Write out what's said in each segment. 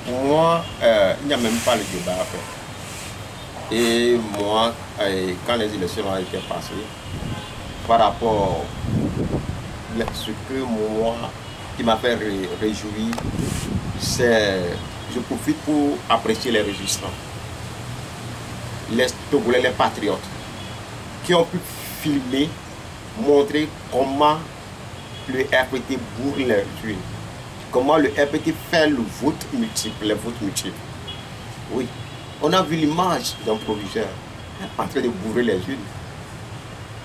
Pour moi, il n'y a même pas le débat à faire. Et moi, quand les élections ont été passées, par rapport à ce que moi, qui m'a fait réjouir, c'est, je profite pour apprécier les résistants, les Togolais, les patriotes, qui ont pu filmer, montrer comment le RPT bourre les urnes, comment le RPT fait le vote multiple, les votes multiples. Oui, on a vu l'image d'un proviseur en train de bourrer les urnes.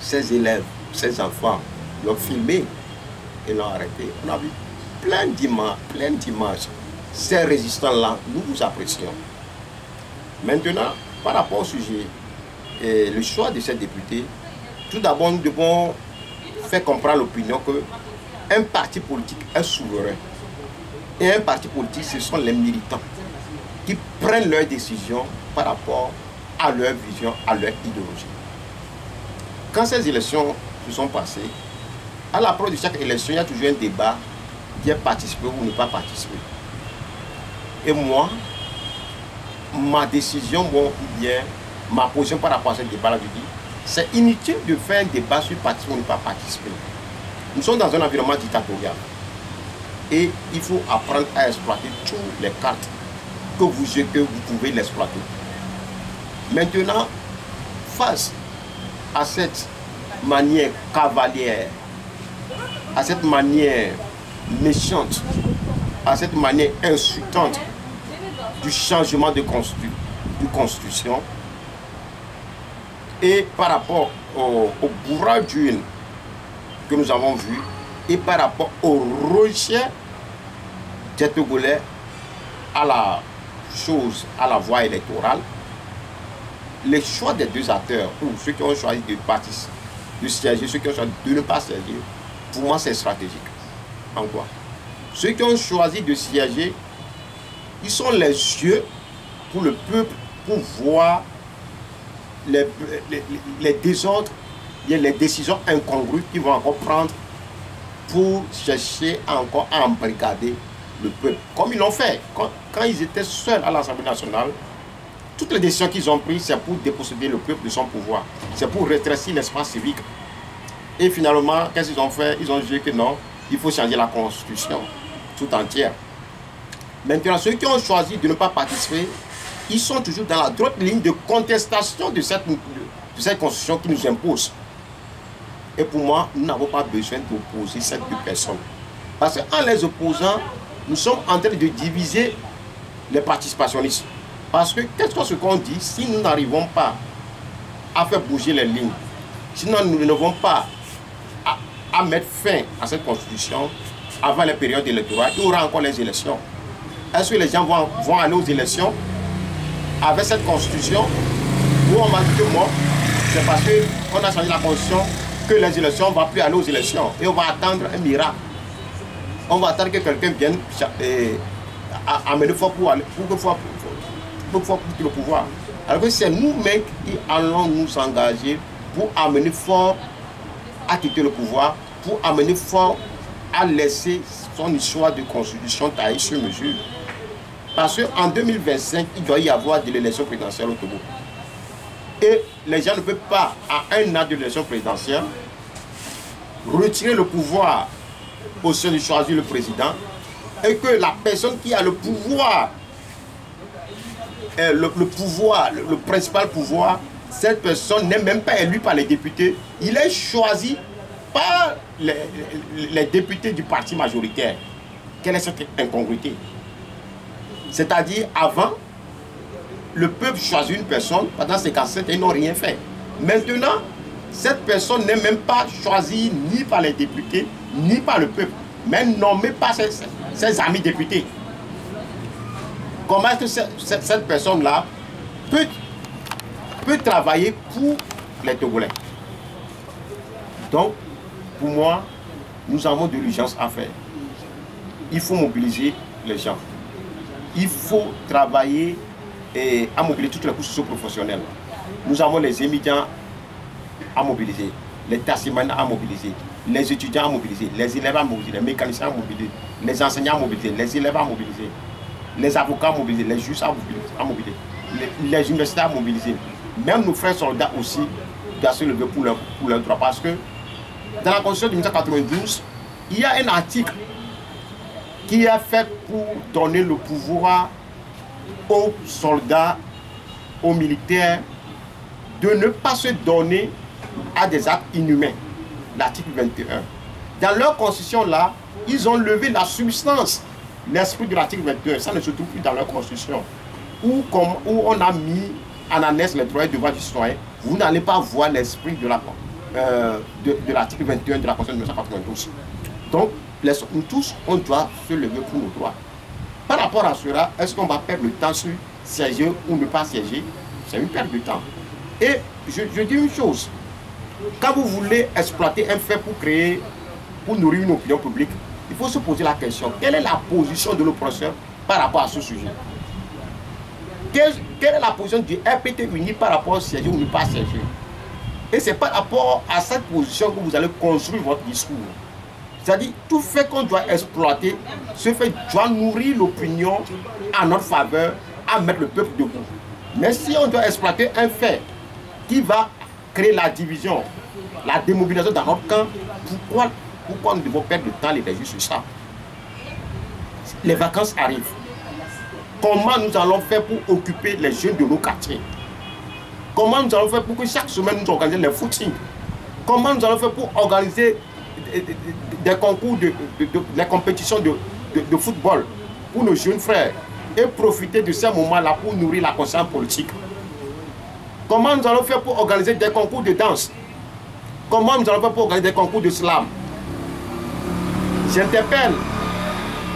Ses élèves, ses enfants l'ont filmé et l'ont arrêté. On a vu plein d'images. Ces résistants-là, nous vous apprécions. Maintenant, par rapport au sujet, le choix de ces députés, tout d'abord, nous devons faire comprendre l'opinion qu'un parti politique est souverain. Et un parti politique, ce sont les militants qui prennent leurs décisions par rapport à leur vision, à leur idéologie. Quand ces élections se sont passées, à l'approche de chaque élection, il y a toujours un débat qui est participer ou ne pas participer. Et moi, ma décision, ou bien ma position par rapport à ce débat-là, je dis, c'est inutile de faire un débat sur participer ou ne pas participer. Nous sommes dans un environnement dictatorial. Et il faut apprendre à exploiter toutes les cartes que vous pouvez l'exploiter. Maintenant, face à cette manière cavalière, à cette manière méchante, à cette manière insultante du changement de constitution, et par rapport au bourrage d'urne que nous avons vu, et par rapport au rejet des Togolais à la voie électorale, les choix des deux acteurs, ou ceux qui ont choisi de siéger, ceux qui ont choisi de ne pas siéger, pour moi c'est stratégique. En quoi? Ceux qui ont choisi de siéger, ils sont les yeux pour le peuple, pour voir les désordres, les décisions incongrues qu'ils vont encore prendre pour chercher encore à embrigader le peuple. Comme ils l'ont fait. Quand ils étaient seuls à l'Assemblée nationale, toutes les décisions qu'ils ont prises, c'est pour déposséder le peuple de son pouvoir. C'est pour rétrécir l'espace civique. Et finalement, qu'est-ce qu'ils ont fait? Ils ont dit que non, il faut changer la constitution tout entière. Maintenant, ceux qui ont choisi de ne pas participer, ils sont toujours dans la droite ligne de contestation de cette constitution qui nous impose. Et pour moi, nous n'avons pas besoin d'opposer ces deux personnes. Parce qu'en les opposant, nous sommes en train de diviser les participationnistes. Parce que, qu'est-ce qu'on dit, si nous n'arrivons pas à faire bouger les lignes, sinon nous n'arrivons pas à mettre fin à cette constitution avant les périodes électorales, il y aura encore les élections. Est-ce que les gens vont aller aux élections avec cette constitution où on va dire que moi, c'est parce qu'on a changé la constitution que les élections, on ne va plus aller aux élections et on va attendre un miracle. On va attendre que quelqu'un vienne amener fort pour le pouvoir. Alors que c'est nous-mêmes qui allons nous engager pour amener fort à quitter le pouvoir, pour amener fort à laisser son histoire de constitution taillée sur mesure. Parce qu'en 2025, il doit y avoir de l'élection présidentielle au Togo. Et les gens ne peuvent pas, à un an de l'élection présidentielle, retirer le pouvoir au sein de choisir le président et que la personne qui a le pouvoir, le principal pouvoir, cette personne n'est même pas élue par les députés, il est choisi par les députés du parti majoritaire. Quelle est cette incongruité? C'est-à-dire, avant, le peuple choisit une personne, pendant ces cas-là, ils n'ont rien fait. Maintenant, cette personne n'est même pas choisie ni par les députés, ni par le peuple, mais nommée par ses amis députés. Comment est-ce que cette personne-là peut travailler pour les Togolais? Donc, pour moi, nous avons de l'urgence à faire. Il faut mobiliser les gens. Il faut travailler et à mobiliser toutes les couches socio-professionnelles. Nous avons les étudiants à mobiliser, les tassimans à mobiliser, les étudiants à mobiliser, les élèves à mobiliser, les mécaniciens à mobiliser, les enseignants à mobiliser, les élèves à mobiliser. les avocats mobilisés, les juges à mobiliser, les universités à mobiliser. Même nos frères soldats aussi doivent se lever pour leurs droits. Parce que dans la Constitution de 1992, il y a un article qui est fait pour donner le pouvoir aux soldats, aux militaires, de ne pas se donner à des actes inhumains. L'article 21. Dans leur constitution là, ils ont levé la substance, l'esprit de l'article 21. Ça ne se trouve plus dans leur constitution. Où on a mis en annexe les droits et devoirs du citoyen. Vous n'allez pas voir l'esprit de l'article 21 de la Constitution de 1992. Donc, nous tous, on doit se lever pour nos droits. Par rapport à cela, est-ce qu'on va perdre le temps sur siéger ou ne pas siéger? C'est une perte de temps. Et je dis une chose. Quand vous voulez exploiter un fait pour nourrir une opinion publique, il faut se poser la question, quelle est la position de l'oppresseur par rapport à ce sujet? Quelle est la position du RPT uni par rapport à siéger ou ne pas siéger? Et c'est par rapport à cette position que vous allez construire votre discours. C'est-à-dire, tout fait qu'on doit exploiter, ce fait doit nourrir l'opinion en notre faveur, à mettre le peuple debout. Mais si on doit exploiter un fait qui va créer la division, la démobilisation dans notre camp, pourquoi nous devons perdre le temps et l'énergie sur ça? Les vacances arrivent. Comment nous allons faire pour occuper les jeunes de nos quartiers? Comment nous allons faire pour que chaque semaine nous organisions les footings? Comment nous allons faire pour organiser des concours, des compétitions de football pour nos jeunes frères et profiter de ces moments-là pour nourrir la conscience politique? Comment nous allons faire pour organiser des concours de danse? Comment nous allons faire pour organiser des concours de slam? J'interpelle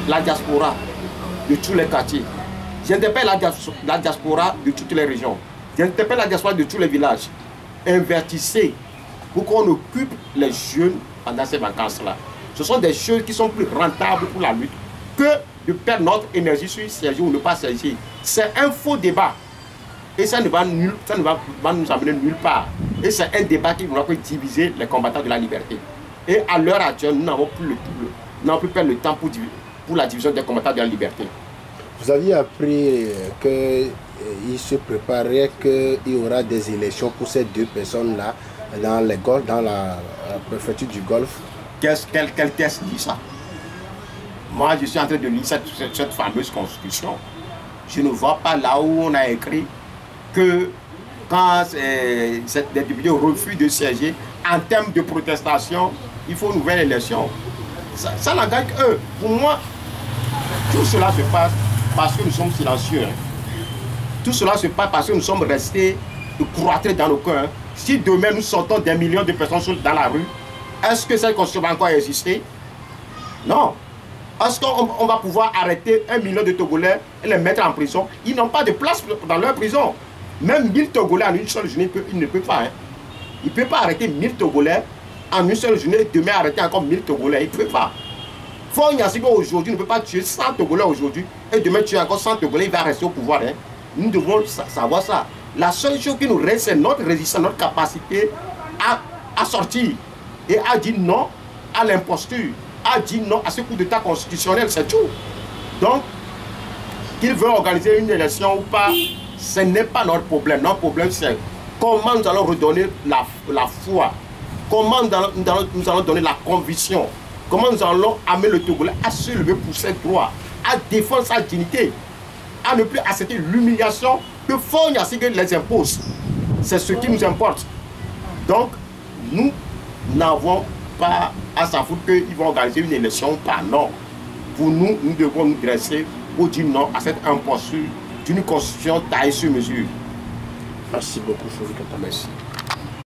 la diaspora de tous les quartiers. J'interpelle la diaspora de toutes les régions. J'interpelle la diaspora de tous les villages. Investissez pour qu'on occupe les jeunes pendant ces vacances-là. Ce sont des choses qui sont plus rentables pour la lutte que de perdre notre énergie sur siéger ou ne pas siéger. C'est un faux débat. Et ça ne va nous amener nulle part. Et c'est un débat qui va diviser les combattants de la liberté. Et à l'heure actuelle, nous n'avons plus perdre le temps pour la division des combattants de la liberté. Vous aviez appris qu'il se préparait qu'il y aura des élections pour ces deux personnes-là dans la préfecture du Golfe. Quel texte dit ça? Moi, je suis en train de lire cette fameuse constitution. Je ne vois pas là où on a écrit que quand les députés refusent de siéger, en termes de protestation, il faut une nouvelle élection. Ça n'engage qu'eux. Pour moi, tout cela se passe parce que nous sommes silencieux. Tout cela se passe parce que nous sommes restés cloîtrés dans nos cœurs. Si demain nous sortons des millions de personnes dans la rue, est-ce que cette constitution va encore exister? Non. Est-ce qu'on va pouvoir arrêter 1 million de Togolais et les mettre en prison? Ils n'ont pas de place dans leur prison. Même 1000 Togolais en une seule journée, ils ne peuvent pas. Hein. Ils ne peuvent pas arrêter 1000 Togolais en une seule journée et demain arrêter encore 1000 Togolais. Ils ne peuvent pas. Faure Gnassingbé aujourd'hui ne peut pas tuer 100 Togolais aujourd'hui et demain tuer encore 100 Togolais, il va rester au pouvoir. Hein. Nous devons savoir ça. La seule chose qui nous reste, c'est notre résistance, notre capacité à sortir et à dire non à l'imposture, à dire non à ce coup d'état constitutionnel, c'est tout. Donc, qu'ils veulent organiser une élection ou pas, ce n'est pas notre problème. Notre problème, c'est comment nous allons redonner la foi, comment nous allons donner la conviction, comment nous allons amener le Togolais à se lever pour ses droits, à défendre sa dignité, à ne plus accepter l'humiliation que Faure Gnassingbé les impose. C'est ce qui nous importe. Donc, nous n'avons pas à s'en foutre qu'ils vont organiser une élection ou pas. Non. Pour nous, nous devons nous dresser pour dire non à cette imposture d'une constitution taillée sur mesure. Merci beaucoup, Fourie Kata. Merci.